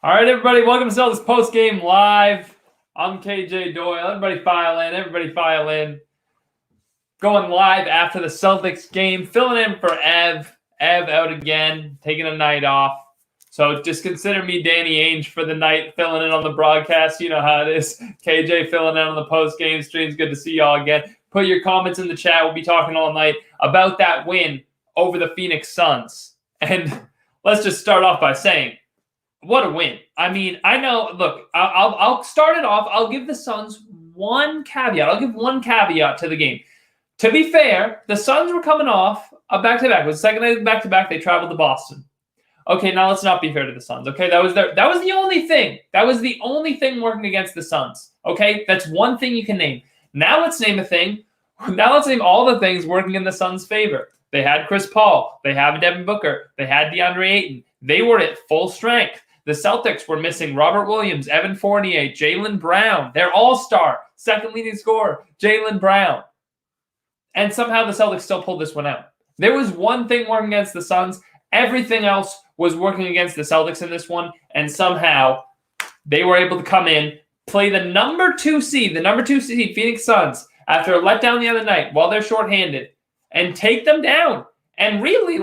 All right, everybody, welcome to Celtics Postgame Live. I'm KJ Doyle. Everybody file in. Going live after the Celtics game, filling in for Ev. Ev out again, taking a night off. So just consider me Danny Ainge for the night, filling in on the broadcast. You know how it is. KJ filling in on the postgame streams. Good to see y'all again. Put your comments in the chat. We'll be talking all night about that win over the Phoenix Suns. And let's just start off by saying, what a win. I mean, I know, look, I'll start it off. I'll give the Suns one caveat. I'll give one caveat to the game. To be fair, the Suns were coming off a back-to-back. It was the second night back-to-back. They traveled to Boston. Okay, now let's not be fair to the Suns. Okay, that was the only thing. That was the only thing working against the Suns. Okay, that's one thing you can name. Now let's name a thing. Now let's name all the things working in the Suns' favor. They had Chris Paul. They have Devin Booker. They had DeAndre Ayton. They were at full strength. The Celtics were missing Robert Williams, Evan Fournier, Jaylen Brown, their all-star, second leading scorer, Jaylen Brown. And somehow the Celtics still pulled this one out. There was one thing working against the Suns. Everything else was working against the Celtics in this one. And somehow they were able to come in, play the number two seed, Phoenix Suns, after a letdown the other night while they're shorthanded, and take them down. And really,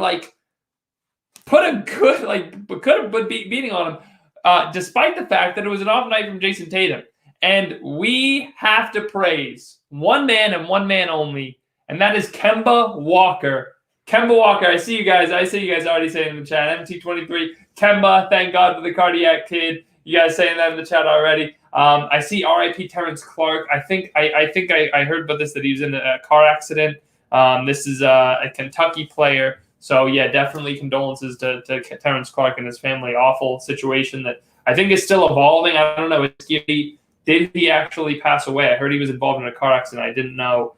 put a good, could have put beating on him, despite the fact that it was an off night from Jason Tatum. And we have to praise one man and one man only, and that is Kemba Walker. Kemba Walker, I see you guys already saying in the chat, MT23, Kemba, thank God for the cardiac kid. You guys saying that in the chat already. I see RIP Terrence Clark. I think I heard about this, that he was in a car accident. This is a Kentucky player. So, yeah, definitely condolences to Terrence Clark and his family. Awful situation that I think is still evolving. I don't know. Did he actually pass away? I heard he was involved in a car accident. I didn't know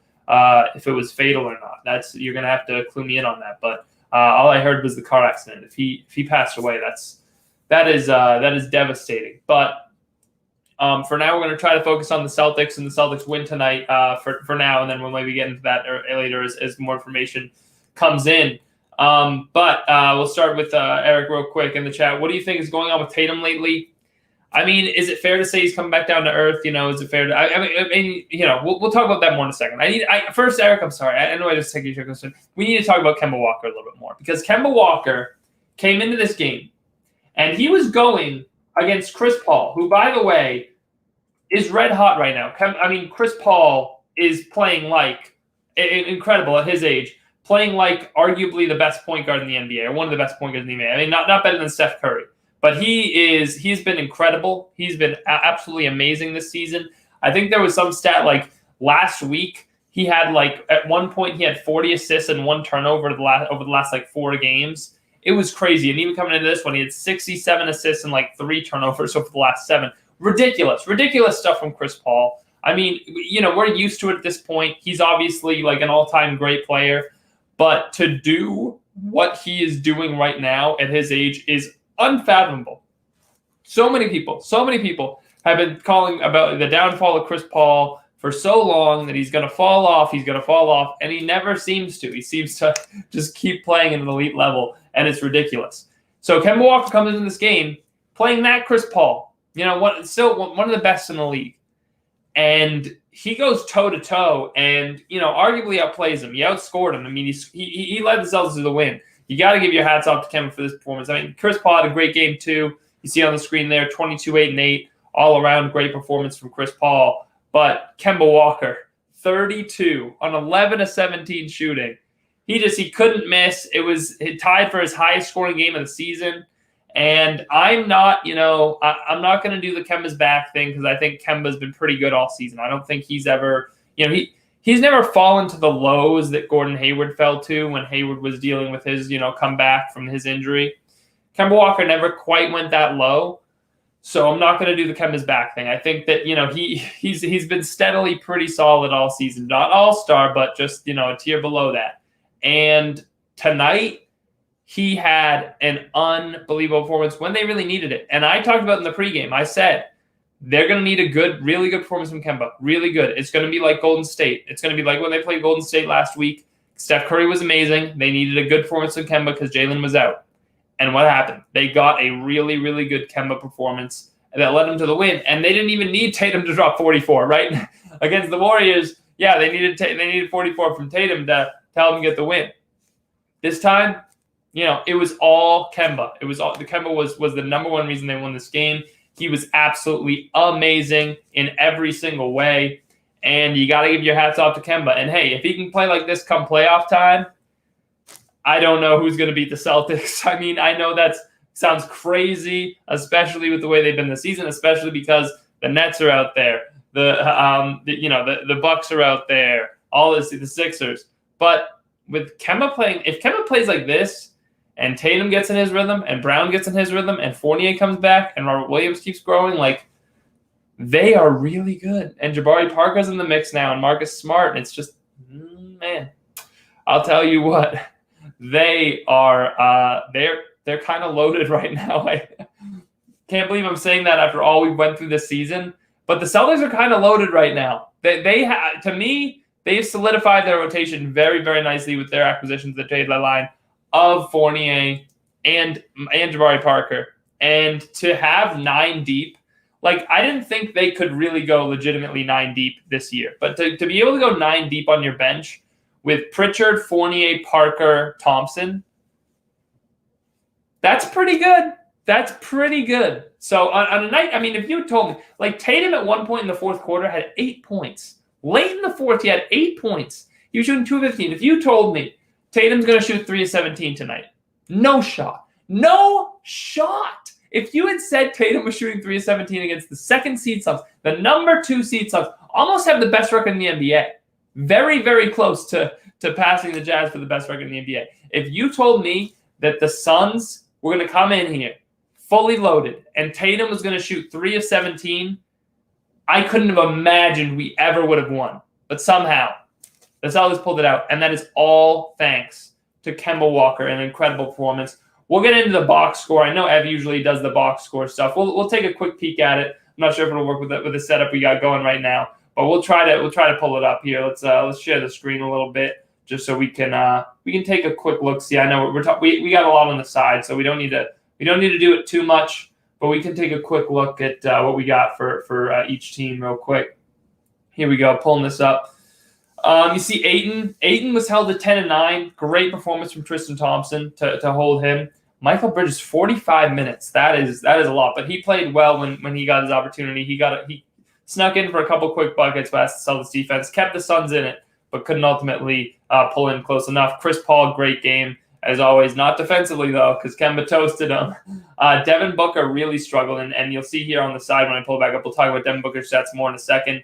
if it was fatal or not. You're going to have to clue me in on that. But all I heard was the car accident. If he passed away, that is devastating. But for now, we're going to try to focus on the Celtics and the Celtics win tonight for now. And then we'll maybe get into that later as more information comes in. But we'll start with Eric real quick in the chat. What do you think is going on with Tatum lately? I mean, is it fair to say he's coming back down to earth? You know, is it fair to? I mean, you know, we'll talk about that more in a second. First, Eric, I'm sorry. I know I just take your question. We need to talk about Kemba Walker a little bit more, because Kemba Walker came into this game and he was going against Chris Paul, who, by the way, is red hot right now. Chris Paul is playing incredible at his age. Playing like arguably the best point guard in the NBA, or one of the best point guards in the NBA. I mean, not better than Steph Curry, but he's been incredible. He's been absolutely amazing this season. I think there was some stat like last week he had at one point he had 40 assists and 1 turnover over the last 4 games. It was crazy. And even coming into this one, he had 67 assists and 3 turnovers over the last 7. Ridiculous stuff from Chris Paul. I mean, you know, we're used to it at this point. He's obviously an all-time great player. But to do what he is doing right now at his age is unfathomable. So many people have been calling about the downfall of Chris Paul for so long that he's going to fall off, and he never seems to. He seems to just keep playing at an elite level, and it's ridiculous. So Kemba Walker comes into this game playing that Chris Paul, you know, still one of the best in the league. And he goes toe-to-toe and, you know, arguably outplays him. He outscored him. I mean, he led the Celtics to the win. You got to give your hats off to Kemba for this performance. I mean, Chris Paul had a great game, too. You see on the screen there, 22, 8, and 8. All-around great performance from Chris Paul. But Kemba Walker, 32 on 11 of 17 shooting. He couldn't miss. It tied for his highest scoring game of the season. And I'm not going to do the Kemba's back thing, because I think Kemba's been pretty good all season. I don't think he's ever, he's never fallen to the lows that Gordon Hayward fell to when Hayward was dealing with his, comeback from his injury. Kemba Walker never quite went that low. So I'm not going to do the Kemba's back thing. I think that, he's been steadily pretty solid all season. Not all-star, but just, a tier below that. And tonight, he had an unbelievable performance when they really needed it. And I talked about in the pregame, I said, they're going to need a really good performance from Kemba. Really good. It's going to be like Golden State. It's going to be like when they played Golden State last week. Steph Curry was amazing. They needed a good performance from Kemba because Jaylen was out. And what happened? They got a really, really good Kemba performance that led them to the win. And they didn't even need Tatum to drop 44, right? Against the Warriors, yeah, they needed 44 from Tatum to help them get the win. This time, it was all Kemba. The Kemba was the number one reason they won this game. He was absolutely amazing in every single way. And you got to give your hats off to Kemba. And hey, if he can play like this come playoff time, I don't know who's going to beat the Celtics. I mean, I know that sounds crazy, especially with the way they've been this season, especially because the Nets are out there, the Bucks are out there, the Sixers. But with Kemba playing, if Kemba plays like this, and Tatum gets in his rhythm, and Brown gets in his rhythm, and Fournier comes back, and Robert Williams keeps growing, they are really good. And Jabari Parker's in the mix now, and Marcus Smart. And it's just, man, I'll tell you what, they are they're kind of loaded right now. I can't believe I'm saying that after all we went through this season. But the Celtics are kind of loaded right now. To me, they've solidified their rotation very, very nicely with their acquisitions at the trade deadline of Fournier and Jabari Parker. And to have 9 deep, I didn't think they could really go legitimately 9 deep this year. But to be able to go 9 deep on your bench with Pritchard, Fournier, Parker, Thompson, that's pretty good. That's pretty good. So on a night, I mean, if you told me, Tatum at one point in the fourth quarter had 8 points. Late in the fourth, he had 8 points. He was shooting 2-15. If you told me Tatum's going to shoot 3 of 17 tonight, no shot. No shot. If you had said Tatum was shooting 3 of 17 against the second seed Suns, the number 2 seed Suns, almost have the best record in the NBA. Very, very close to passing the Jazz for the best record in the NBA. If you told me that the Suns were going to come in here fully loaded and Tatum was going to shoot 3 of 17, I couldn't have imagined we ever would have won. But somehow, the Celtics pulled it out, and that is all thanks to Kemba Walker, an incredible performance. We'll get into the box score. I know Ev usually does the box score stuff. We'll take a quick peek at it. I'm not sure if it'll work with the setup we got going right now, but we'll try to pull it up here. Let's share the screen a little bit just so we can take a quick look. See, I know we got a lot on the side, so we don't need to do it too much, but we can take a quick look at what we got for each team real quick. Here we go, pulling this up. You see Ayton. Ayton was held at 10-9. Great performance from Tristan Thompson to hold him. Michael Bridges, 45 minutes. That is a lot, but he played well when he got his opportunity. He snuck in for a couple quick buckets past the Celtics defense, kept the Suns in it, but couldn't ultimately pull in close enough. Chris Paul, great game as always. Not defensively though, because Kemba toasted him. Devin Booker really struggled, and you'll see here on the side when I pull back up, we'll talk about Devin Booker's stats more in a second.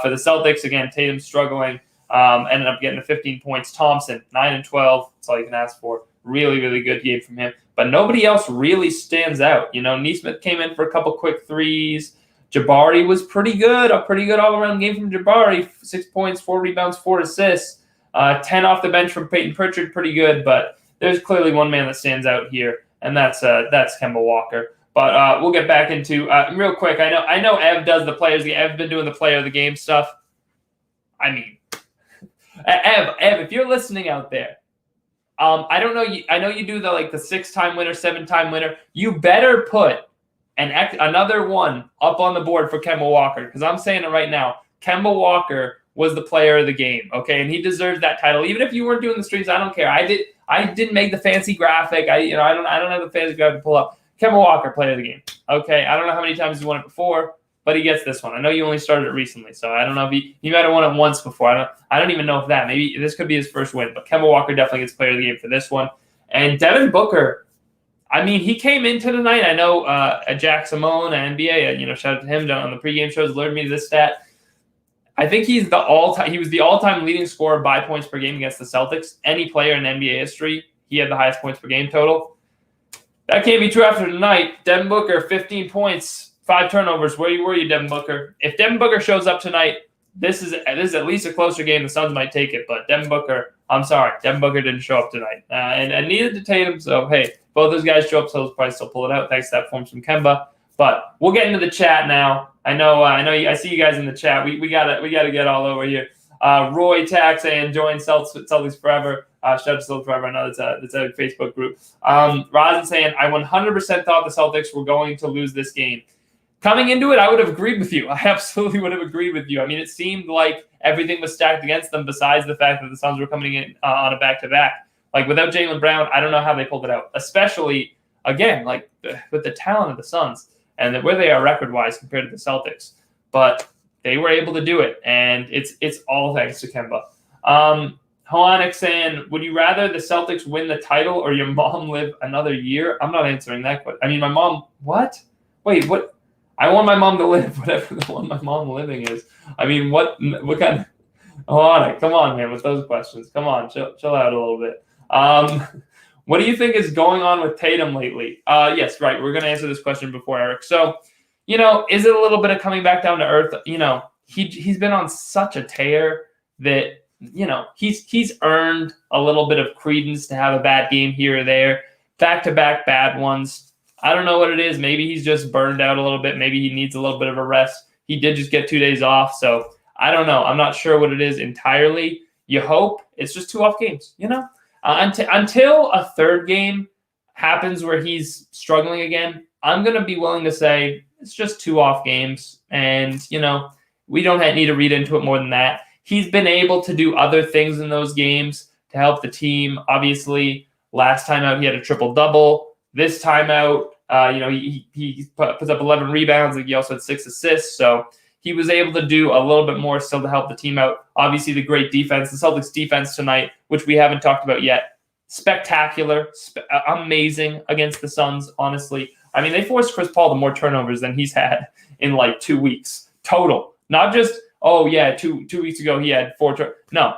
For the Celtics, again, Tatum struggling. Ended up getting to 15 points. Thompson, 9 and 12. That's all you can ask for. Really, really good game from him. But nobody else really stands out. Nesmith came in for a couple quick threes. Jabari was pretty good. A pretty good all-around game from Jabari. 6 points, 4 rebounds, 4 assists. 10 off the bench from Peyton Pritchard. Pretty good. But there's clearly one man that stands out here, and that's Kemba Walker. But we'll get back into real quick. I know Ev does the players. Ev's been doing the player of the game stuff. I mean, Ev, if you're listening out there, I don't know. I know you do the 6-time winner, 7-time winner. You better put another one up on the board for Kemba Walker, because I'm saying it right now. Kemba Walker was the player of the game, okay, and he deserves that title. Even if you weren't doing the streams, I don't care. I didn't make the fancy graphic. I don't have the fancy graphic to pull up. Kemba Walker, player of the game. Okay, I don't know how many times he's won it before, but he gets this one. I know you only started it recently, so I don't know if he might have won it once before. I don't even know if that. Maybe this could be his first win, but Kemba Walker definitely gets player of the game for this one. And Devin Booker, I mean, he came into the night. I know Jack Simone at NBA, shout out to him on the pregame shows, alerted me to this stat. I think he was the all-time leading scorer by points per game against the Celtics. Any player in NBA history, he had the highest points per game total. That can't be true after tonight. Devin Booker, 15 points, 5 turnovers. Where were you, Devin Booker? If Devin Booker shows up tonight, this is at least a closer game. The Suns might take it, but Devin Booker didn't show up tonight, and neither did Tatum. So hey, both those guys show up, so they'll probably still pull it out. Thanks to that form from Kemba. But we'll get into the chat now. I know. I see you guys in the chat. We gotta get all over here. Roy Tax and join Celtics Forever. Shout out to Celtics Forever. I know it's a Facebook group. Rosin saying, I 100% thought the Celtics were going to lose this game. Coming into it, I would have agreed with you. I absolutely would have agreed with you. I mean, it seemed like everything was stacked against them besides the fact that the Suns were coming in on a back-to-back. Like, without Jaylen Brown, I don't know how they pulled it out, especially, again, like with the talent of the Suns and where they are record-wise compared to the Celtics. But they were able to do it, and it's all thanks to Kemba. Hoanik saying, would you rather the Celtics win the title or your mom live another year? I'm not answering that question. I mean, my mom, what? Wait, what? I want my mom to live whatever the one my mom living is. I mean, what kind of Hoanik, come on, man, with those questions. Come on, chill out a little bit. What do you think is going on with Tatum lately? Yes, right. We're going to answer this question before Eric. So, is it a little bit of coming back down to earth? He's been on such a tear that, he's earned a little bit of credence to have a bad game here or there, back-to-back bad ones. I don't know what it is. Maybe he's just burned out a little bit. Maybe he needs a little bit of a rest. He did just get 2 days off, so I don't know. I'm not sure what it is entirely. You hope it's just 2 off games, until a third game happens where he's struggling again. I'm going to be willing to say it's just 2 off games, and, we don't need to read into it more than that. He's been able to do other things in those games to help the team. Obviously, last time out, he had a triple-double. This time out, he puts up 11 rebounds. He also had 6 assists. So he was able to do a little bit more still to help the team out. Obviously, the great defense, the Celtics defense tonight, which we haven't talked about yet, spectacular, amazing against the Suns, honestly. I mean, they forced Chris Paul to more turnovers than he's had in like 2 weeks total. Not just, 2 weeks ago he had 4 turnovers. No.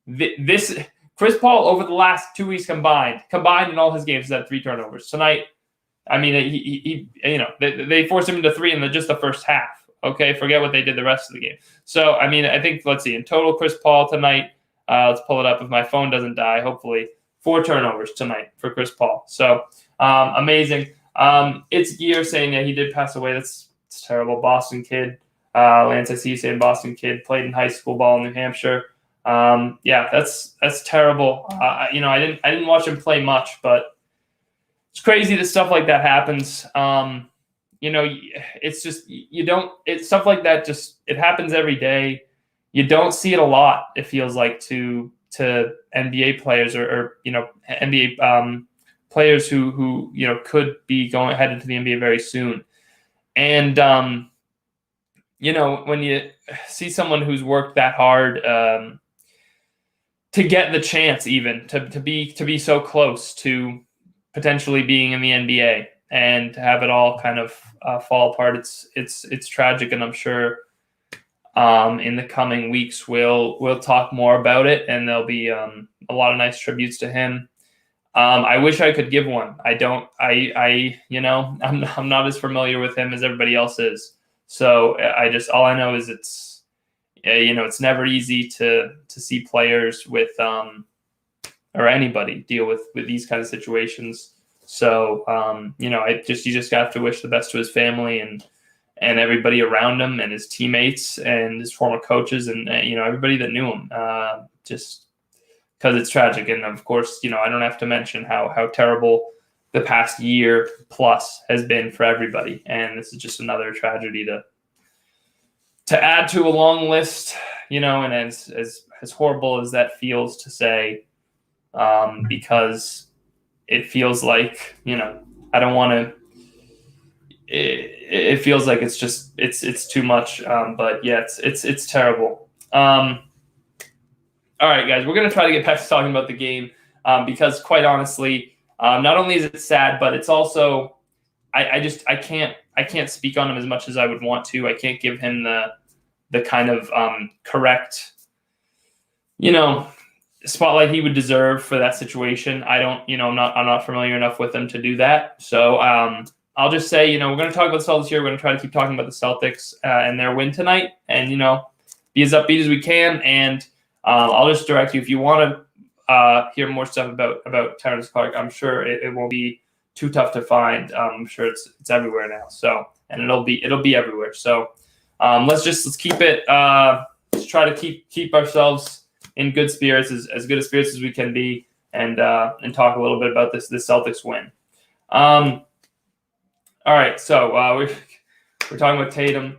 This Chris Paul over the last 2 weeks combined in all his games has had 3 turnovers. Tonight, I mean, they forced him into 3 in just the first half. Okay, forget what they did the rest of the game. So, I mean, I think, let's see, in total, Chris Paul tonight, let's pull it up if my phone doesn't die, hopefully, 4 turnovers tonight for Chris Paul. So, amazing. It's Gear saying that he did pass away. It's terrible. Boston kid. Lance, I see you saying Boston kid, played in high school ball in New Hampshire. That's terrible. I didn't watch him play much, but it's crazy that stuff like that happens. It's just, it's stuff like that. Just, it happens every day. You don't see it a lot. It feels like to NBA players or NBA, players who could be headed to the NBA very soon. And, when you see someone who's worked that hard, to get the chance even to be so close to potentially being in the NBA and to have it all kind of fall apart, it's tragic, and I'm sure in the coming weeks we'll talk more about it, and there'll be a lot of nice tributes to him. I wish I could give one. I don't. I'm not as familiar with him as everybody else is. So all I know is it's never easy to see players with or anybody deal with these kind of situations. So you just have to wish the best to his family and everybody around him and his teammates and his former coaches and everybody that knew him. Just because it's tragic, and of course I don't have to mention how terrible the past year plus has been for everybody, and this is just another tragedy to add to a long list, and as horrible as that feels to say, because it feels like, I don't want to, it feels like it's too much, but yeah, it's terrible. All right, guys, we're going to try to get back to talking about the game, because quite honestly, not only is it sad, but it's also, I can't speak on him as much as I would want to. I can't give him the kind of correct, spotlight he would deserve for that situation. I don't, I'm not familiar enough with him to do that. So I'll just say, we're going to talk about the Celtics here. We're going to try to keep talking about the Celtics and their win tonight, and be as upbeat as we can. And I'll just direct you, if you want to hear more stuff about Terrence Clarke, I'm sure it won't be too tough to find. I'm sure it's everywhere now. So, and it'll be everywhere. So let's keep it try to keep ourselves in good spirits, as good a spirits as we can be, and talk a little bit about this Celtics win. All right, so we're talking about Tatum.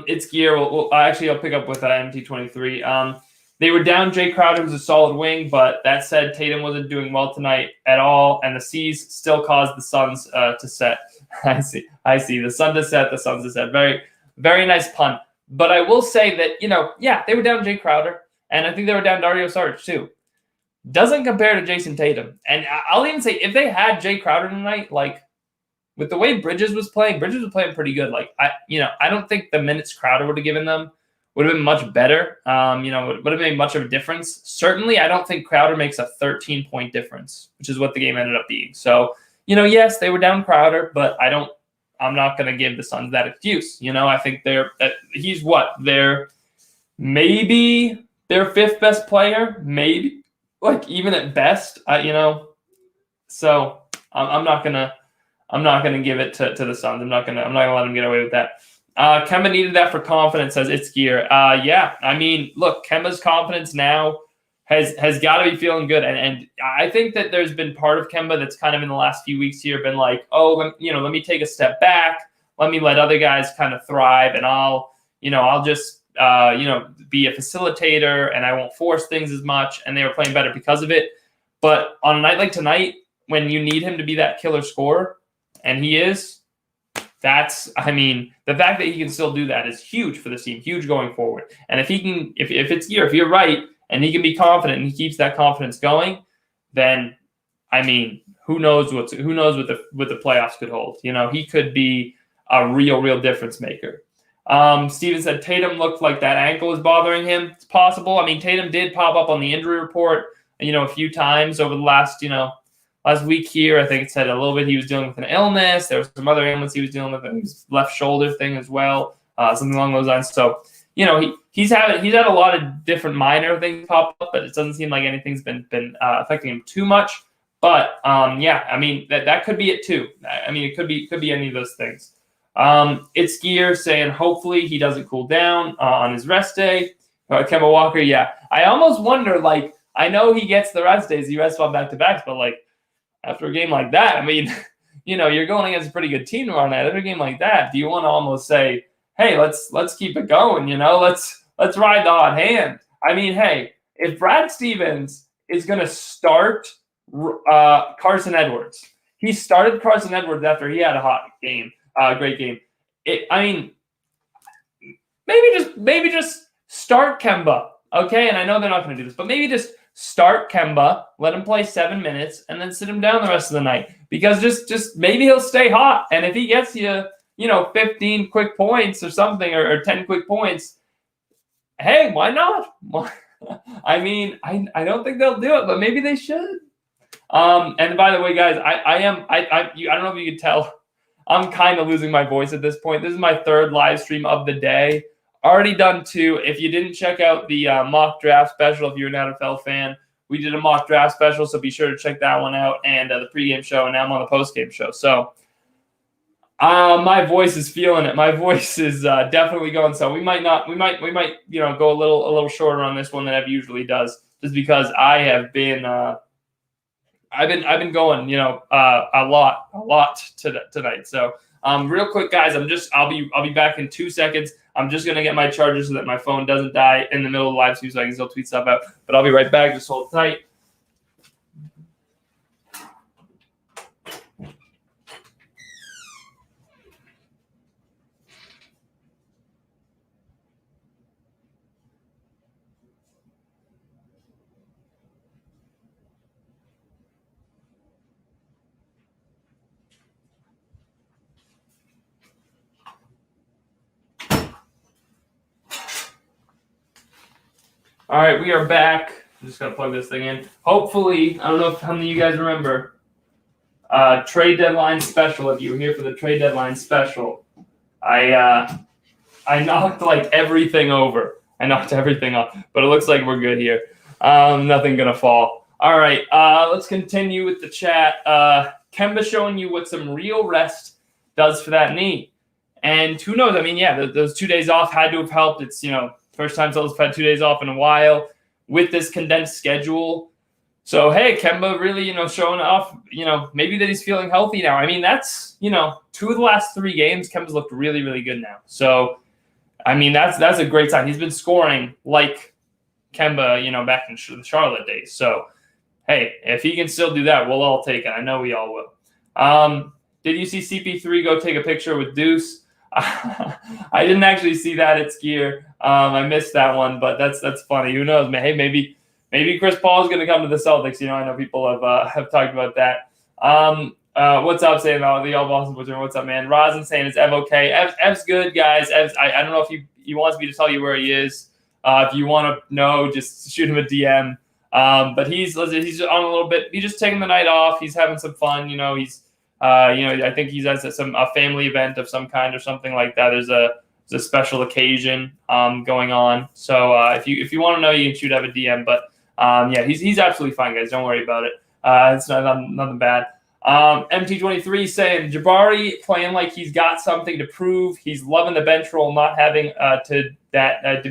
It's gear. I'll pick up with MT23. They were down Jay Crowder, who's a solid wing, but that said, Tatum wasn't doing well tonight at all, and the C's still caused the Suns to set. I see. The sun to set, the Suns to set. Very, very nice pun. But I will say that, they were down Jay Crowder, and I think they were down Dario Saric too. Doesn't compare to Jason Tatum. And I'll even say, if they had Jay Crowder tonight, like, with the way Bridges was playing pretty good. Like, I don't think the minutes Crowder would have given them would have been much better. It would have made much of a difference. Certainly, I don't think Crowder makes a 13-point difference, which is what the game ended up being. So, yes, they were down Crowder, but I'm not going to give the Suns that excuse. I think he's maybe their fifth best player, maybe, like, even at best, so I'm not gonna give it to the Suns. I'm not gonna let them get away with that. Kemba needed that for confidence, says it's gear. Yeah, I mean, look, Kemba's confidence now has got to be feeling good, and I think that there's been part of Kemba that's kind of in the last few weeks here been like, let me take a step back, let me let other guys kind of thrive, and I'll just be a facilitator, and I won't force things as much, and they were playing better because of it. But on a night like tonight, when you need him to be that killer scorer, and he is, the fact that he can still do that is huge for the team, huge going forward. And if he can, if it's here, if you're right, and he can be confident and he keeps that confidence going, then who knows what the playoffs could hold. He could be a real difference maker. Steven said Tatum looked like that ankle was bothering him. It's possible. Tatum did pop up on the injury report, a few times over the last week here. I think it said a little bit he was dealing with an illness. There was some other ailments he was dealing with, his left shoulder thing as well, something along those lines. So, he's had a lot of different minor things pop up, but it doesn't seem like anything's been affecting him too much. But that could be it too. It could be any of those things. It's Gear saying hopefully he doesn't cool down on his rest day. Kemba Walker, yeah. I almost wonder, like, I know he gets the rest days, he rests on back-to-backs, but like after a game like that, you're going against a pretty good team tomorrow night. After a game like that, do you want to almost say, hey, let's keep it going, let's ride the hot hand? Hey, if Brad Stevens is going to start Carson Edwards, he started Carson Edwards after he had a hot game. Great game. Maybe just start Kemba, okay? And I know they're not going to do this, but maybe just start Kemba, let him play 7 minutes, and then sit him down the rest of the night. Because just maybe he'll stay hot, and if he gets you, 15 quick points or something, or 10 quick points, hey, why not? I don't think they'll do it, but maybe they should. And by the way, guys, I don't know if you can tell, I'm kind of losing my voice at this point. This is my third live stream of the day. Already done 2. If you didn't check out the mock draft special, if you're an NFL fan, we did a mock draft special, so be sure to check that one out, and the pregame show, and now I'm on the postgame show. So my voice is feeling it. My voice is definitely going. So we might go a little shorter on this one than Ev usually does, just because I have been I've been going, a lot tonight. So, real quick, guys, I'll be back in 2 seconds. I'm just gonna get my charger so that my phone doesn't die in the middle of the live stream, so I can still tweet stuff out. But I'll be right back. Just hold tight. All right, we are back. I'm just going to plug this thing in. Hopefully, I don't know if how many of you guys remember, trade deadline special. If you were here for the trade deadline special, I knocked like everything over. I knocked everything off, but it looks like we're good here. Nothing going to fall. All right, let's continue with the chat. Kemba showing you what some real rest does for that knee. And who knows? Those 2 days off had to have helped. It's, First time Celtics had 2 days off in a while with this condensed schedule. So, hey, Kemba really, showing off, maybe that he's feeling healthy now. I mean, that's, 2 of the last 3 games, Kemba's looked really, really good now. So, I mean, that's a great sign. He's been scoring like Kemba, back in the Charlotte days. So, hey, if he can still do that, we'll all take it. I know we all will. Did you see CP3 go take a picture with Deuce? I didn't actually see that at Skier. I missed that one, but that's funny. Who knows? Hey, maybe Chris Paul is going to come to the Celtics. I know people have talked about that. What's up, saying about the All Boston Boys? What's up, man? Rosin saying, is Ev okay? Ev's good, guys. I don't know if he wants me to tell you where he is. If you want to know, just shoot him a DM. But he's on a little bit. He's just taking the night off. He's having some fun. He's I think he's at a family event of some kind or something like that. There's a special occasion going on. So if you want to know, you can shoot Ev a DM. But yeah, he's absolutely fine, guys. Don't worry about it. It's nothing bad. MT23 saying Jabari playing like he's got something to prove. He's loving the bench role, not having to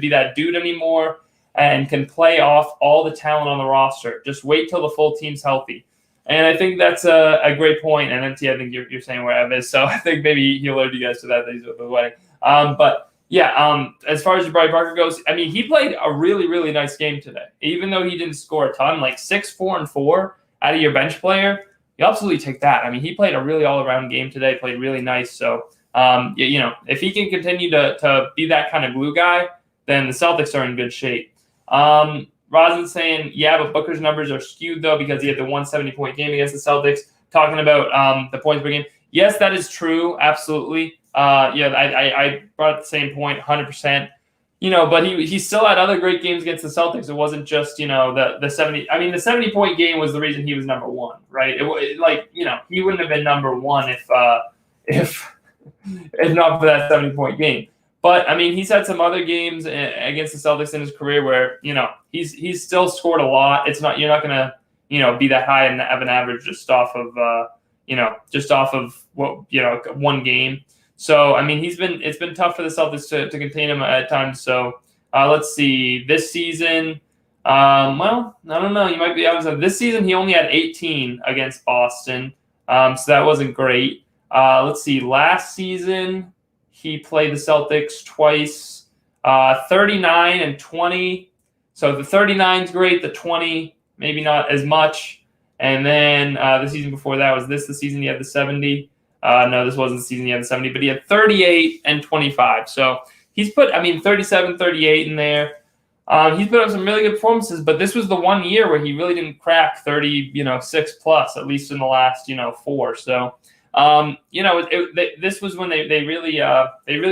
be that dude anymore, and can play off all the talent on the roster. Just wait till the full team's healthy. And I think that's a great point. And MT, I think you're saying where Ev is. So I think maybe he alerted you guys to that he's at the wedding. But yeah, as far as Jabari Parker goes, I mean, he played a really, really nice game today. Even though he didn't score a ton, like 6, 4, and 4 out of your bench player, you absolutely take that. I mean, he played a really all-around game today, played really nice. So, if he can continue to be that kind of glue guy, then the Celtics are in good shape. Rosin saying, yeah, but Booker's numbers are skewed, though, because he had the 170-point game against the Celtics. Talking about the points per game. Yes, that is true. Absolutely. I brought up the same point, 100%. But he still had other great games against the Celtics. It wasn't just, the 70. I mean, the 70-point game was the reason he was number one, right? He wouldn't have been number one if not for that 70-point game. But I mean, he's had some other games against the Celtics in his career where he's still scored a lot. You're not gonna be that high and have an average just off of one game. So I mean, it's been tough for the Celtics to contain him at times. So let's see, this season. Well, I don't know. You might be honest. This season, he only had 18 against Boston, so that wasn't great. Let's see, last season. He played the Celtics twice, 39 and 20. So the 39 is great. The 20, maybe not as much. And then the season before that was the season he had the 70. No, this wasn't the season he had the 70, but he had 38 and 25. So he's put, 37, 38 in there. He's put up some really good performances, but this was the 1 year where he really didn't crack 36 plus, at least in the last, 4. So, this was when they really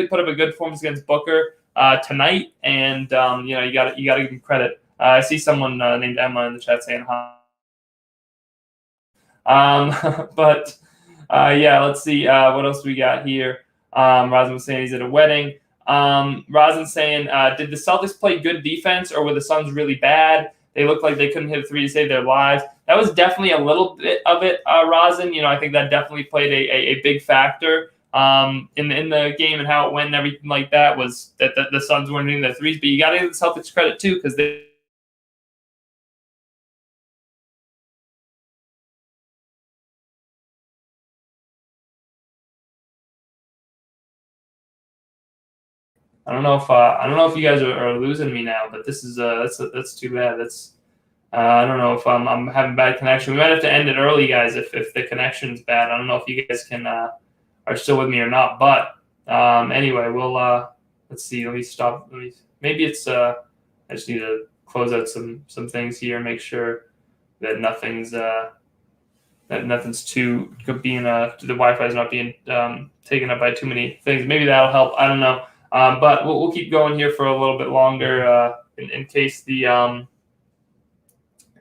put up a good performance against Booker tonight, and you got to give him credit. I see someone named Emma in the chat saying hi. But let's see what else we got here. Razin was saying he's at a wedding. Razin saying, did the Celtics play good defense, or were the Suns really bad? They looked like they couldn't hit a 3 to save their lives. That was definitely a little bit of it, Razin. I think that definitely played a big factor in the game and how it went and everything like that, was that the Suns weren't hitting their threes. But you got to give the Celtics credit, too, because they – I don't know if you guys are losing me now, but this is that's too bad. I don't know if I'm having bad connection. We might have to end it early, guys, if the connection's bad. I don't know if you guys are still with me or not. But anyway, we'll let's see. Let me stop. Maybe it's I just need to close out some things here, make sure that nothing's too being the Wi-Fi is not being taken up by too many things. Maybe that'll help. I don't know. But we'll keep going here for a little bit longer in case the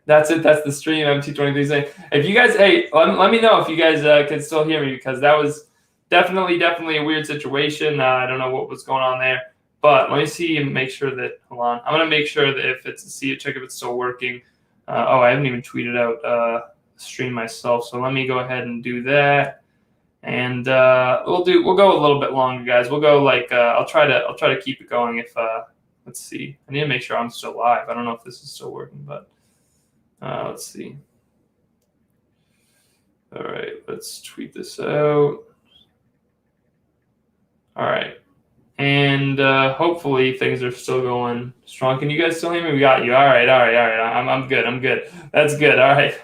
that's it. That's the stream. MT23 saying, if you guys, hey, let me know if you guys can still hear me, because that was definitely a weird situation. I don't know what was going on there, but let me see and make sure that. Hold on, I'm gonna make sure that if check if it's still working. I haven't even tweeted out stream myself, so let me go ahead and do that. And we'll go a little bit longer, guys. We'll go I'll try to keep it going if let's see. I need to make sure I'm still live. I don't know if this is still working, but let's see. All right, let's tweet this out. All right. And hopefully things are still going strong. Can you guys still hear me? We got you. All right. I'm good. That's good. All right.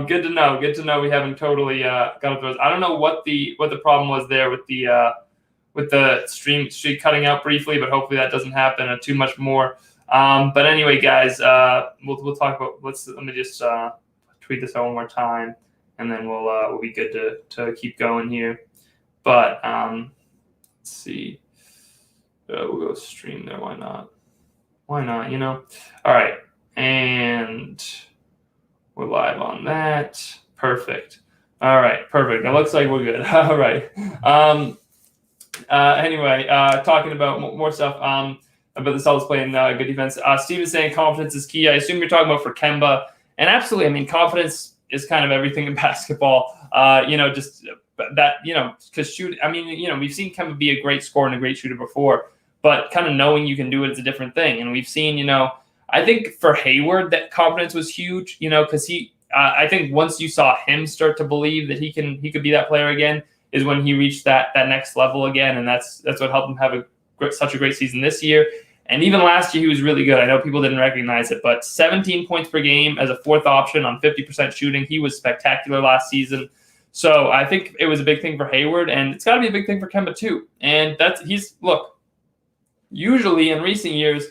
Good to know. We haven't totally got up those. I don't know what the problem was there with the streak cutting out briefly, but hopefully that doesn't happen too much more. But anyway, guys, we'll talk about. Let me just tweet this out one more time, and then we'll be good to keep going here. But let's see. We'll go stream there. Why not? All right. And we're live on that. Perfect. All right. Perfect. It looks like we're good. All right. Anyway, talking about more stuff about the Celtics playing good defense. Steve is saying confidence is key. I assume you're talking about for Kemba. And absolutely, I mean, confidence is kind of everything in basketball. Just that, because we've seen Kemba be a great scorer and a great shooter before, but kind of knowing you can do it is a different thing. And we've seen, I think for Hayward, that confidence was huge, because I think once you saw him start to believe that he could be that player again is when he reached that next level again. And that's what helped him have such a great season this year. And even last year, he was really good. I know people didn't recognize it, but 17 points per game as a fourth option on 50% shooting. He was spectacular last season. So I think it was a big thing for Hayward, and it's got to be a big thing for Kemba too. And usually in recent years,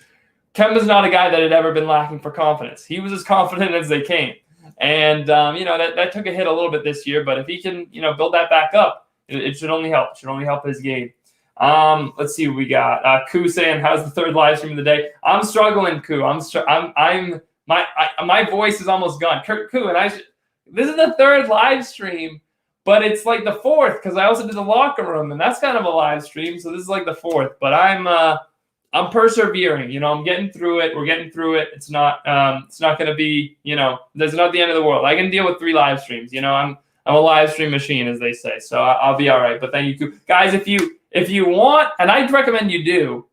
Kemba's not a guy that had ever been lacking for confidence. He was as confident as they came. And, that took a hit a little bit this year, but if he can, build that back up, it should only help. It should only help his game. Let's see what we got. Koo saying, how's the third live stream of the day? I'm struggling, Koo. My voice is almost gone. Koo, this is the third live stream, but it's like the fourth because I also did the locker room, and that's kind of a live stream. So this is like the fourth, but I'm persevering. I'm getting through it. We're getting through it. It's not going to be, there's not the end of the world. I can deal with 3 live streams. I'm a live stream machine, as they say. So I'll be all right. But thank you, guys. If you want, and I'd recommend you do,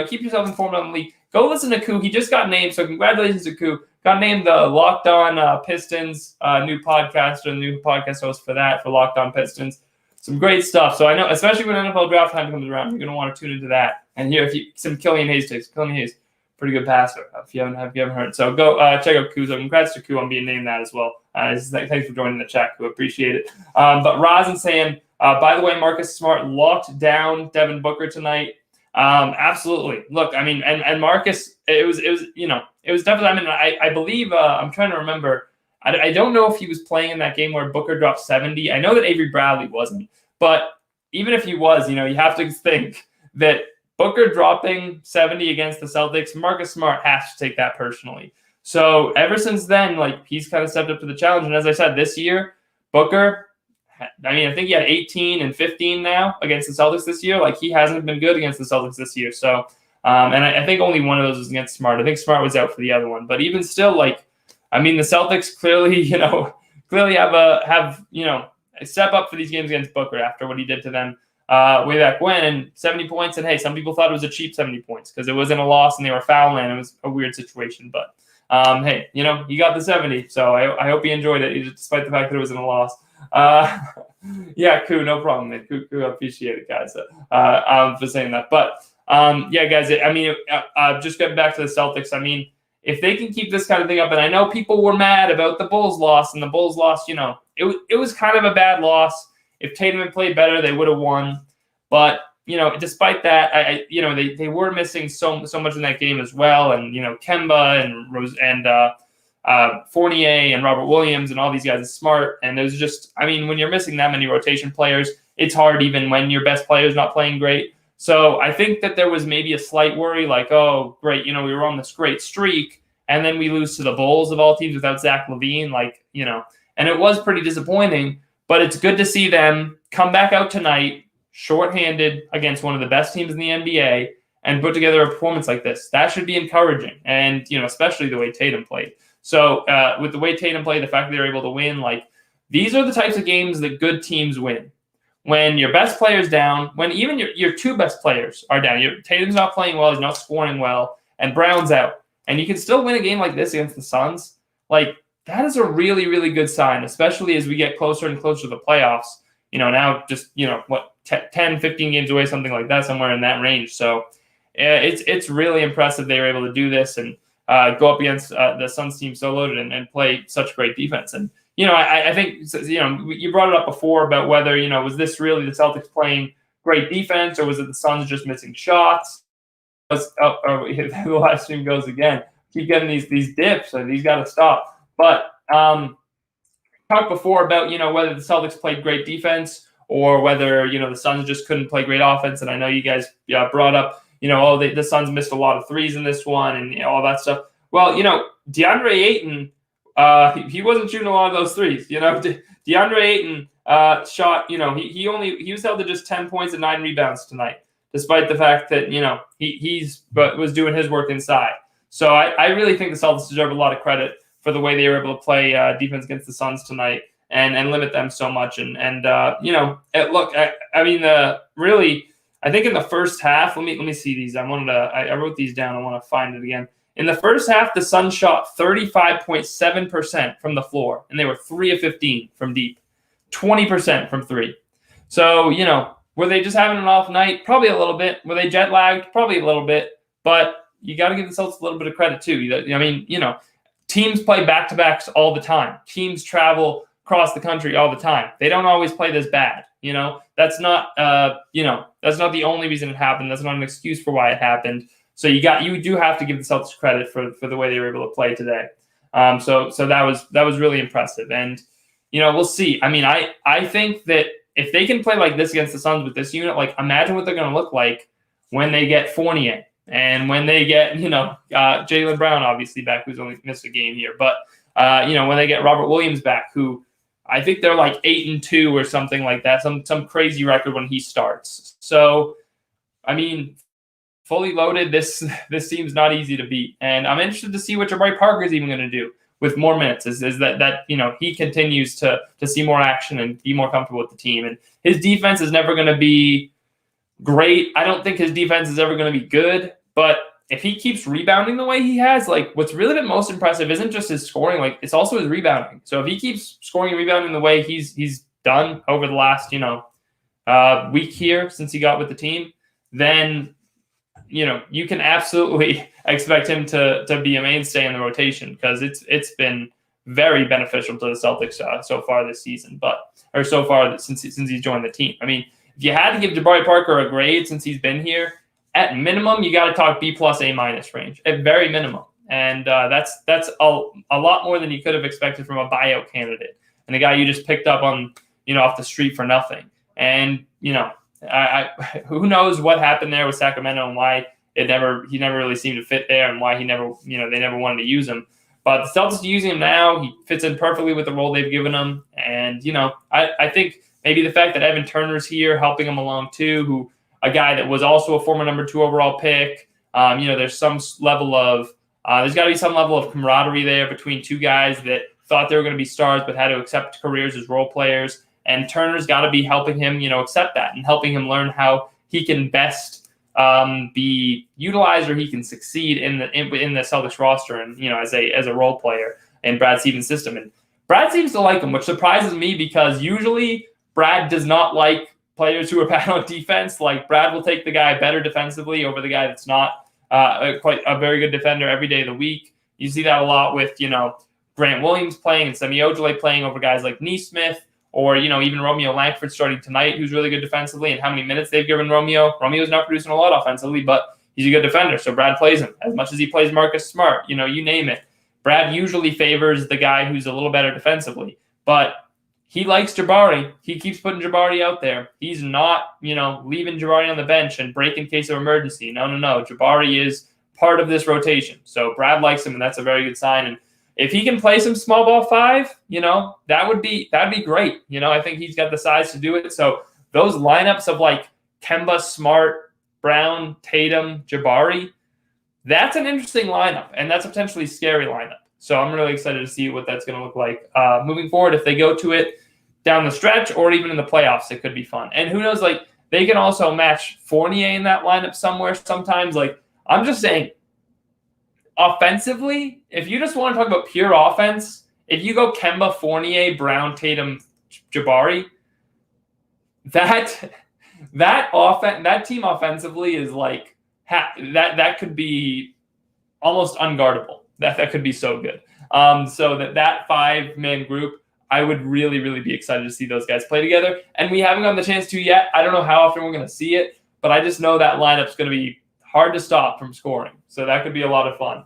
keep yourself informed on the league. Go listen to Koo. He just got named, so congratulations to Koo. Got named the Locked On Pistons new podcast host for Locked On Pistons. Some great stuff. So I know, especially when NFL draft time comes around, you're going to want to tune into that and hear some Killian Hayes takes. Killian Hayes, pretty good passer. If you haven't heard, so go check out Koo. So congrats to Koo on being named that as well. Thanks for joining the chat, Koo. Appreciate it. But Rosin saying, by the way, Marcus Smart locked down Devin Booker tonight. Absolutely. Look, I mean, and Marcus, it was definitely. I mean, I believe. I'm trying to remember. I don't know if he was playing in that game where Booker dropped 70. I know that Avery Bradley wasn't, but even if he was, you have to think that Booker dropping 70 against the Celtics, Marcus Smart has to take that personally. So ever since then, he's kind of stepped up to the challenge. And as I said, this year, Booker, I think he had 18 and 15 now against the Celtics this year. He hasn't been good against the Celtics this year. So, and I think only one of those was against Smart. I think Smart was out for the other one. But even still, the Celtics clearly, have a step up for these games against Booker after what he did to them way back when. And 70 points. And hey, some people thought it was a cheap 70 points because it wasn't a loss and they were fouling. It was a weird situation. But hey, you got the 70. So I hope you enjoyed it, despite the fact that it wasn't a loss. Yeah, Koo, no problem, man. Koo, I appreciate it, guys. For saying that. But yeah, guys, just getting back to the Celtics, if they can keep this kind of thing up, and I know people were mad about the Bulls loss, and the Bulls lost, it was kind of a bad loss. If Tatum had played better, they would have won. But, despite that, they were missing so much in that game as well. And, Kemba and Rose and Fournier and Robert Williams and all these guys are Smart. And there's just, when you're missing that many rotation players, it's hard even when your best player is not playing great. So I think that there was maybe a slight worry oh, great, we were on this great streak, and then we lose to the Bulls of all teams without Zach LaVine, and it was pretty disappointing, but it's good to see them come back out tonight, shorthanded against one of the best teams in the NBA, and put together a performance like this. That should be encouraging, and, especially the way Tatum played. So with the way Tatum played, the fact that they were able to win, these are the types of games that good teams win. when your best player's down, when even your two best players are down, Tatum's not playing well, he's not scoring well, and Brown's out, and you can still win a game like this against the Suns, like that is a really, really good sign, especially as we get closer and closer to the playoffs. Now just, 10, 15 games away, something like that, somewhere in that range. So it's really impressive they were able to do this and go up against the Suns team so loaded and play such great defense. And, I think, you brought it up before about whether, was this really the Celtics playing great defense or was it the Suns just missing shots? The live stream goes again. Keep getting these dips, so these got to stop. But talked before about, whether the Celtics played great defense or whether, the Suns just couldn't play great offense. And I know you guys brought up, the Suns missed a lot of threes in this one and all that stuff. Well, DeAndre Ayton, he wasn't shooting a lot of those threes. DeAndre Ayton shot, he was held to just 10 points and 9 rebounds tonight, despite the fact that, he was doing his work inside. So I really think the Celtics deserve a lot of credit for the way they were able to play defense against the Suns tonight and limit them so much. Really, I think in the first half, let me see these. I wrote these down. I want to find it again. In the first half, the Suns shot 35.7% from the floor, and they were 3 of 15 from deep, 20% from three. So, were they just having an off night? Probably a little bit. Were they jet lagged? Probably a little bit. But you got to give the Celtics a little bit of credit too. Teams play back-to-backs all the time. Teams travel across the country all the time. They don't always play this bad. That's not that's not the only reason it happened. That's not an excuse for why it happened. So you do have to give the Celtics credit for the way they were able to play today. So that was really impressive. And we'll see. I think that if they can play like this against the Suns with this unit, like imagine what they're going to look like when they get Fournier and when they get Jaylen Brown obviously back, who's only missed a game here, but when they get Robert Williams back, who I think they're like 8-2 or something like that, some crazy record when he starts. So fully loaded, this seems not easy to beat, and I'm interested to see what Jabari Parker is even going to do with more minutes. Is that he continues to see more action and be more comfortable with the team, and his defense is never going to be great. I don't think his defense is ever going to be good, but if he keeps rebounding the way he has, like what's really been most impressive isn't just his scoring, like it's also his rebounding. So if he keeps scoring and rebounding the way he's done over the last week here since he got with the team, then you can absolutely expect him to be a mainstay in the rotation, because it's been very beneficial to the Celtics so far this season, or so far since he's joined the team. If you had to give Jabari Parker a grade since he's been here, at minimum, you got to talk B+, A- range, at very minimum. And that's a lot more than you could have expected from a buyout candidate and a guy you just picked up on, off the street for nothing. And, who knows what happened there with Sacramento and why he never really seemed to fit there and why they never wanted to use him. But the Celtics are using him now. He fits in perfectly with the role they've given him. And, I think maybe the fact that Evan Turner's here helping him along too, a guy that was also a former number 2 overall pick. There's some level of there's got to be some level of camaraderie there between two guys that thought they were going to be stars but had to accept careers as role players. And Turner's got to be helping him, accept that and helping him learn how he can best be utilized or he can succeed in the Celtics roster and as a role player in Brad Stevens' system. And Brad seems to like him, which surprises me because usually Brad does not like players who are bad on defense. Like Brad will take the guy better defensively over the guy that's not quite a very good defender every day of the week. You see that a lot with Grant Williams playing and Semi Ojeleye playing over guys like Nesmith. Or, even Romeo Langford starting tonight, who's really good defensively, and how many minutes they've given Romeo. Romeo's not producing a lot offensively, but he's a good defender, so Brad plays him as much as he plays Marcus Smart. You name it. Brad usually favors the guy who's a little better defensively, but he likes Jabari. He keeps putting Jabari out there. He's not, leaving Jabari on the bench and break in case of emergency. No. Jabari is part of this rotation, so Brad likes him, and that's a very good sign. And if he can play some small ball 5, that'd be great. I think he's got the size to do it. So those lineups of like Kemba, Smart, Brown, Tatum, Jabari, that's an interesting lineup, and that's a potentially scary lineup. So I'm really excited to see what that's going to look like moving forward if they go to it. down the stretch or even in the playoffs, it could be fun. And who knows, like, they can also match Fournier in that lineup somewhere sometimes. Like, I'm just saying, offensively, if you just want to talk about pure offense, if you go Kemba, Fournier, Brown, Tatum, Jabari, that team offensively is like that could be almost unguardable. That could be so good. So that 5-man group, I would really, really be excited to see those guys play together. And we haven't gotten the chance to yet. I don't know how often we're going to see it, but I just know that lineup's going to be hard to stop from scoring. So that could be a lot of fun.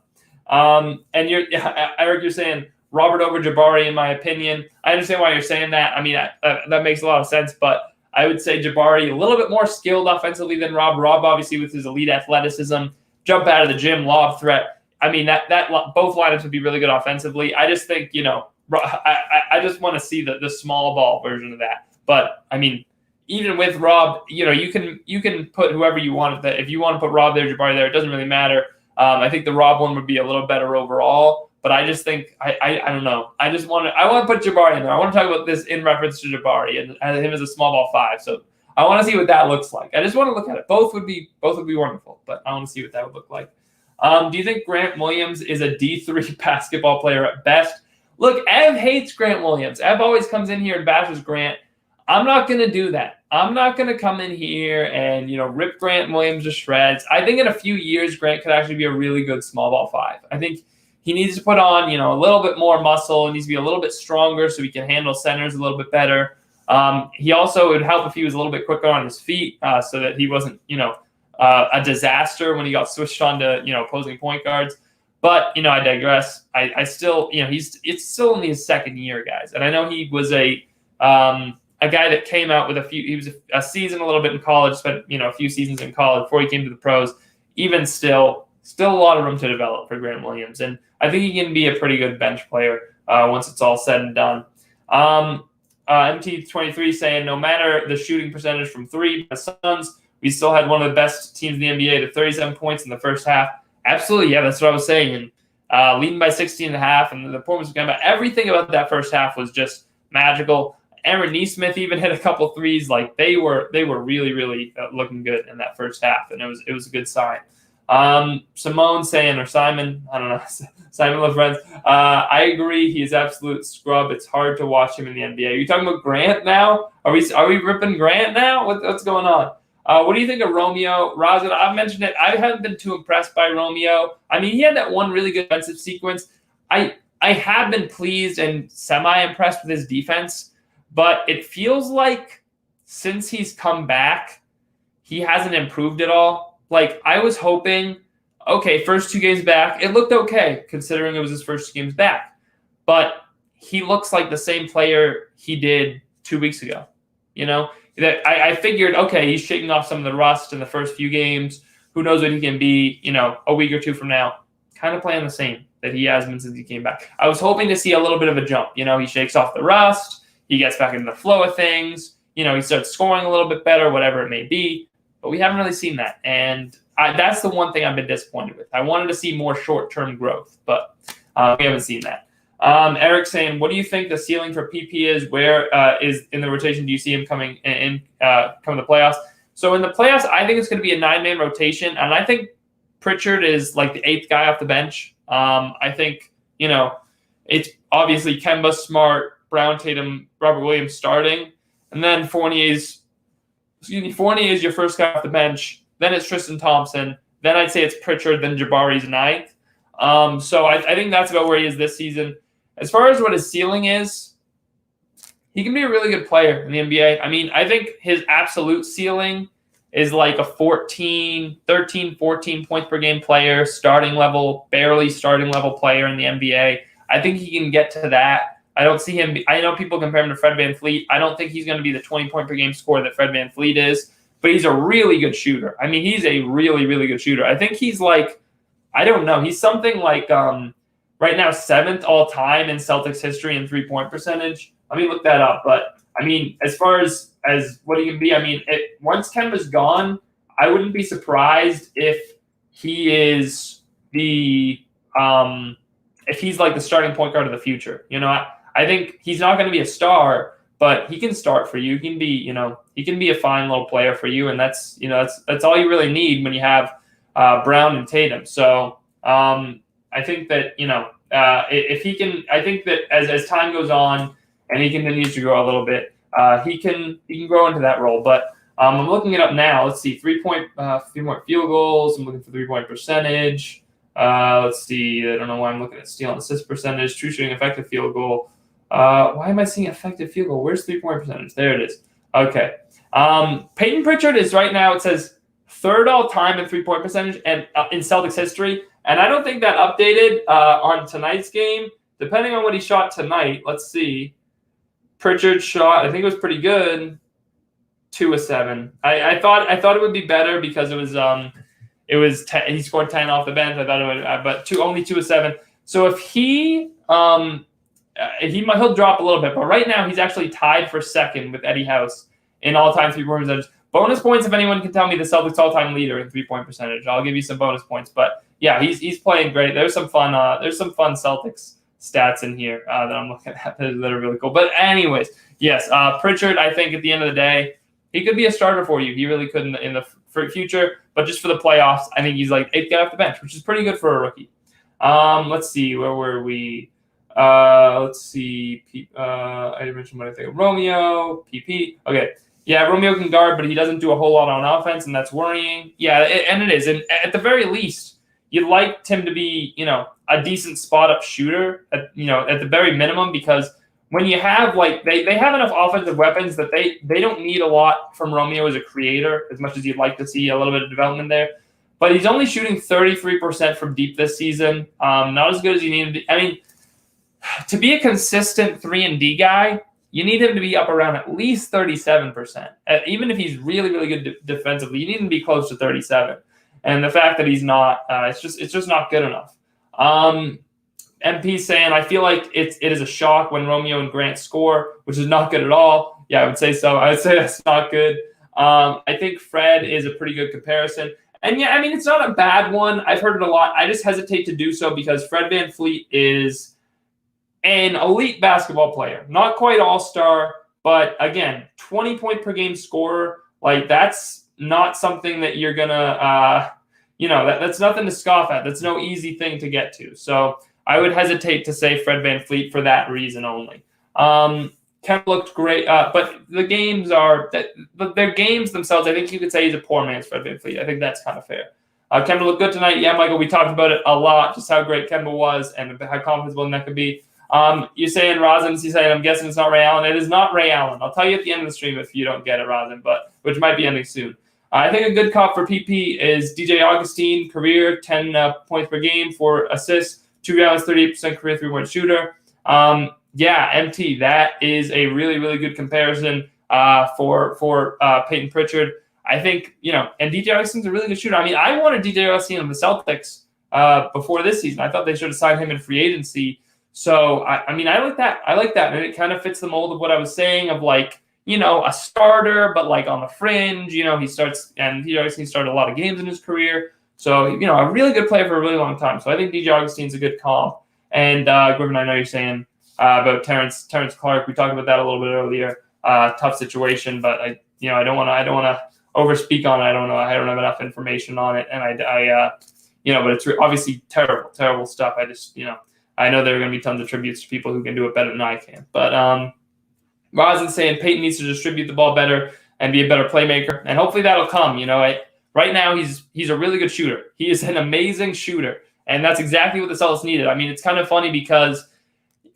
And Eric, you're saying Robert over Jabari, in my opinion. I understand why you're saying that. I mean, that makes a lot of sense, but I would say Jabari a little bit more skilled offensively than Rob. Rob, obviously, with his elite athleticism, jump out of the gym, lob threat. I mean, that both lineups would be really good offensively. I just think, I just want to see the small ball version of that. But I mean, even with Rob, you can put whoever you want. If you want to put Rob there, Jabari there, it doesn't really matter. I think the Rob one would be a little better overall. But I just think I don't know. I want to put Jabari in there. I want to talk about this in reference to Jabari and him as a small ball 5. So I want to see what that looks like. I just want to look at it. Both would be wonderful, but I want to see what that would look like. Do you think Grant Williams is a D3 basketball player at best? Look, Ev hates Grant Williams. Ev always comes in here and bashes Grant. I'm not going to do that. I'm not going to come in here and, rip Grant Williams to shreds. I think in a few years, Grant could actually be a really good small ball 5. I think he needs to put on, a little bit more muscle. He needs to be a little bit stronger so he can handle centers a little bit better. He also, it would help if he was a little bit quicker on his feet so that he wasn't, a disaster when he got switched on to, opposing point guards. But, I digress. I still, it's still only his second year, guys. And I know he was a guy that came out with he was a season a little bit in college, spent, a few seasons in college before he came to the pros. Even still a lot of room to develop for Grant Williams. And I think he can be a pretty good bench player once it's all said and done. MT23 saying, no matter the shooting percentage from 3, the Suns, we still had one of the best teams in the NBA to 37 points in the first half. Absolutely, yeah, that's what I was saying. And leading by 16.5, and the performance of Kemba, everything about that first half was just magical. Aaron Nesmith even hit a couple threes. Like they were really, really looking good in that first half, and it was a good sign. Simone saying, or Simon, I don't know, Simon LaFrenz, I agree. He's absolute scrub. It's hard to watch him in the NBA. Are you talking about Grant now? Are we ripping Grant now? What's going on? What do you think of Romeo? Razan, I've mentioned it. I haven't been too impressed by Romeo. I mean, he had that one really good defensive sequence. I have been pleased and semi-impressed with his defense, but it feels like since he's come back, he hasn't improved at all. Like, I was hoping, okay, first 2 games back, it looked okay, considering it was his first 2 games back. But he looks like the same player he did 2 weeks ago. That I figured, okay, he's shaking off some of the rust in the first few games. Who knows what he can be, a week or 2 from now. Kind of playing the same that he has been since he came back. I was hoping to see a little bit of a jump. He shakes off the rust. He gets back into the flow of things. He starts scoring a little bit better, whatever it may be. But we haven't really seen that. And that's the one thing I've been disappointed with. I wanted to see more short-term growth, but we haven't seen that. Eric saying, what do you think the ceiling for PP is? Where is in the rotation do you see him coming in coming to the playoffs? So in the playoffs, I think it's going to be a 9-man rotation, and I think Pritchard is like the 8th guy off the bench. I think, it's obviously Kemba, Smart, Brown, Tatum, Robert Williams starting, and then Fournier is your first guy off the bench. Then it's Tristan Thompson. Then I'd say it's Pritchard. Then Jabari's 9th. So I think that's about where he is this season. As far as what his ceiling is, he can be a really good player in the NBA. I mean, I think his absolute ceiling is like a 13, 14 points per game player, barely starting level player in the NBA. I think he can get to that. I don't see him. I know people compare him to Fred VanVleet. I don't think he's going to be the 20-point per game scorer that Fred VanVleet is, but he's a really good shooter. I mean, he's a really, really good shooter. I think he's like, I don't know. He's something like right now 7th all time in Celtics history in 3-point percentage. Let me look that up. But I mean, as far as what he can be, I mean, once Kemba's gone, I wouldn't be surprised if he is if he's like the starting point guard of the future. I think he's not going to be a star, but he can start for you. He can be, he can be a fine little player for you, and that's all you really need when you have Brown and Tatum. So I think that if he can, I think that as time goes on and he continues to grow a little bit, he can grow into that role. But I'm looking it up now. Let's see, 3-point field goals. I'm looking for 3-point percentage. Let's see. I don't know why I'm looking at steal and assist percentage, true shooting, effective field goal. Why am I seeing effective field goal? Where's 3-point percentage? There it is. Okay. Peyton Pritchard is right now, it says, third all time in 3-point percentage and in Celtics history. And I don't think that updated on tonight's game. Depending on what he shot tonight, let's see. Pritchard shot, I think it was pretty good, 2 of 7. I thought it would be better because it was 10, he scored 10 off the bench. I thought it would, but only 2 of 7. So if he'll drop a little bit, but right now he's actually tied for second with Eddie House in all-time 3-point percentage. Bonus points if anyone can tell me the Celtics all-time leader in 3-point percentage. I'll give you some bonus points, but yeah, he's playing great. There's some fun Celtics stats in here that I'm looking at that are really cool. But anyways, yes, Pritchard, I think at the end of the day, he could be a starter for you. He really could in the future, but just for the playoffs, I think he's like 8th guy off the bench, which is pretty good for a rookie. Let's see, where were we? Let's see. I mentioned what I think of Romeo, PP. Okay. Yeah, Romeo can guard, but he doesn't do a whole lot on offense, and that's worrying. Yeah, and it is. And at the very least, you'd like Tim to be, a decent spot-up shooter, at the very minimum, because when you have, they have enough offensive weapons that they don't need a lot from Romeo as a creator, as much as you'd like to see a little bit of development there. But he's only shooting 33% from deep this season. Not as good as you need him to be. I mean, to be a consistent 3-and-D guy, you need him to be up around at least 37%. Even if he's really, really good defensively, you need him to be close to 37. And the fact that he's not, it's just not good enough. MP saying, I feel like it is a shock when Romeo and Grant score, which is not good at all. Yeah, I would say so. I would say that's not good. I think Fred is a pretty good comparison. And yeah, I mean, it's not a bad one. I've heard it a lot. I just hesitate to do so because Fred VanVleet is an elite basketball player. Not quite all-star, but again, 20-point per game scorer. That's not something that you're going to, that's nothing to scoff at. That's no easy thing to get to. So I would hesitate to say Fred VanVleet for that reason only. Kemba looked great, but the games their games themselves, I think you could say he's a poor man's Fred VanVleet. I think that's kind of fair. Kemba looked good tonight. Yeah, Michael, we talked about it a lot, just how great Kemba was and how comfortable that could be. You're saying Rosin's, he's saying, I'm guessing it's not Ray Allen. It is not Ray Allen. I'll tell you at the end of the stream if you don't get it, Rosin, which might be ending soon. I think a good cop for PP is DJ Augustine, career 10 points per game, 4 assists, 2 rebounds, 38% career 3-point shooter. Yeah, MT, that is a really, really good comparison for Peyton Pritchard. I think, and DJ Augustine's a really good shooter. I mean, I wanted DJ Augustine on the Celtics before this season. I thought they should have signed him in free agency. So, I mean, I like that. And it kind of fits the mold of what I was saying of a starter, but on the fringe, he starts, and DJ Augustine started a lot of games in his career. So, a really good player for a really long time. So I think DJ Augustine's a good comp. And Griffin, I know you're saying about Terrence Clark. We talked about that a little bit earlier. Tough situation, but I don't want to overspeak on it. I don't have enough information on it. And but it's obviously terrible stuff. I just, I know there are going to be tons of tributes to people who can do it better than I can. But Rosin's saying Peyton needs to distribute the ball better and be a better playmaker. And hopefully that'll come. Right now he's a really good shooter. He is an amazing shooter. And that's exactly what the Celtics needed. I mean, it's kind of funny because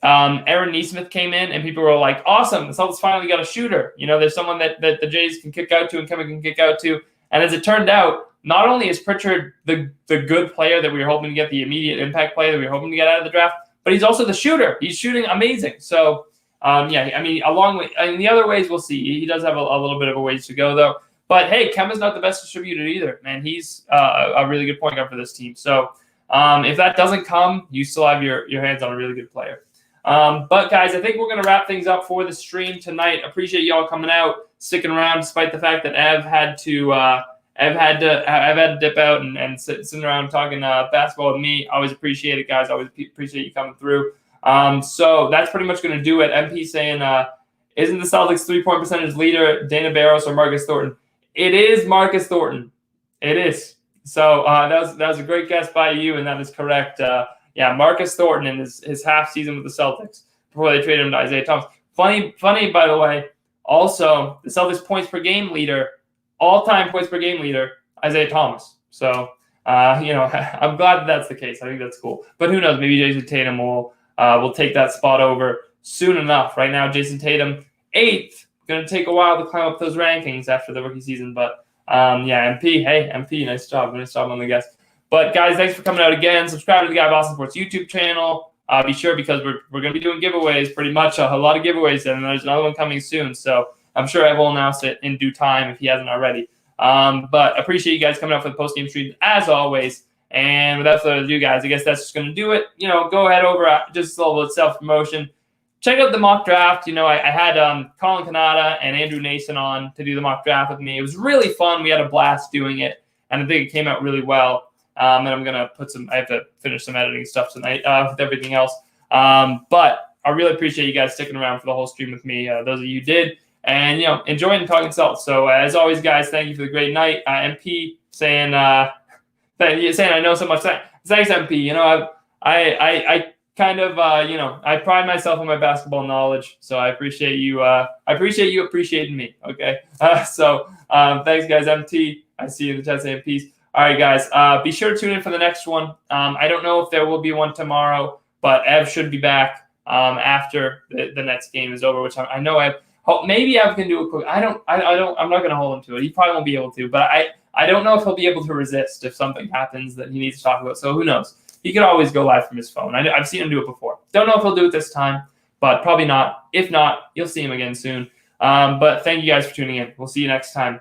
Aaron Nesmith came in and people were like, awesome, the Celtics finally got a shooter. There's someone that the Jays can kick out to and Kemba can kick out to. And as it turned out, not only is Pritchard the good player that we were hoping to get, the immediate impact player that we were hoping to get out of the draft, but he's also the shooter. He's shooting amazing. So, yeah, I mean, the other ways we'll see. He does have a little bit of a ways to go, though. But, hey, Kemba's not the best distributor either, man. He's a really good point guard for this team. So, if that doesn't come, you still have your hands on a really good player. But, guys, I think we're going to wrap things up for the stream tonight. Appreciate y'all coming out, sticking around, despite the fact that Ev had to dip out and sitting around talking basketball with me. Always appreciate it, guys. Always appreciate you coming through. So that's pretty much going to do it. MP saying Isn't the Celtics 3-point percentage leader Dana Barros or Marcus Thornton? It is Marcus Thornton. It is. So that was a great guess by you, and that is correct. Yeah, Marcus Thornton in his half season with the Celtics before they traded him to Isaiah Thomas. Funny, by the way, also the Celtics points per game leader, all-time points per game leader, Isaiah Thomas. So, I'm glad that's the case. I think that's cool. But who knows? Maybe Jason Tatum will take that spot over soon enough. Right now, Jason Tatum, 8th. Going to take a while to climb up those rankings after the rookie season. But, MP, hey, MP, nice job. Nice job on the guess. But, guys, thanks for coming out again. Subscribe to the Guy Boston Sports YouTube channel. Be sure, because we're going to be doing giveaways pretty much, a lot of giveaways, and there's another one coming soon. So I'm sure I will announce it in due time if he hasn't already. But appreciate you guys coming out for the post-game stream as always. And without further ado, guys, I guess that's just going to do it. Go ahead over just a little bit of self-promotion. Check out the mock draft. I had Colin Canada and Andrew Nason on to do the mock draft with me. It was really fun. We had a blast doing it, and I think it came out really well. And I'm going to I have to finish some editing stuff tonight with everything else. But I really appreciate you guys sticking around for the whole stream with me. Those of you who did. And, enjoying talking Celtics. So, as always, guys, thank you for the great night. MP saying I know so much. Thanks, MP. I kind of, I pride myself on my basketball knowledge. So I appreciate you. I appreciate you appreciating me. Okay. Thanks, guys. MT. I see you in the chat saying peace. All right, guys. Be sure to tune in for the next one. I don't know if there will be one tomorrow, but Ev should be back after the Nets game is over, which I know maybe Ev can do a quick. I'm not going to hold him to it. He probably won't be able to, but I don't know if he'll be able to resist if something happens that he needs to talk about. So who knows? He could always go live from his phone. I've seen him do it before. Don't know if he'll do it this time, but probably not. If not, you'll see him again soon. But thank you guys for tuning in. We'll see you next time.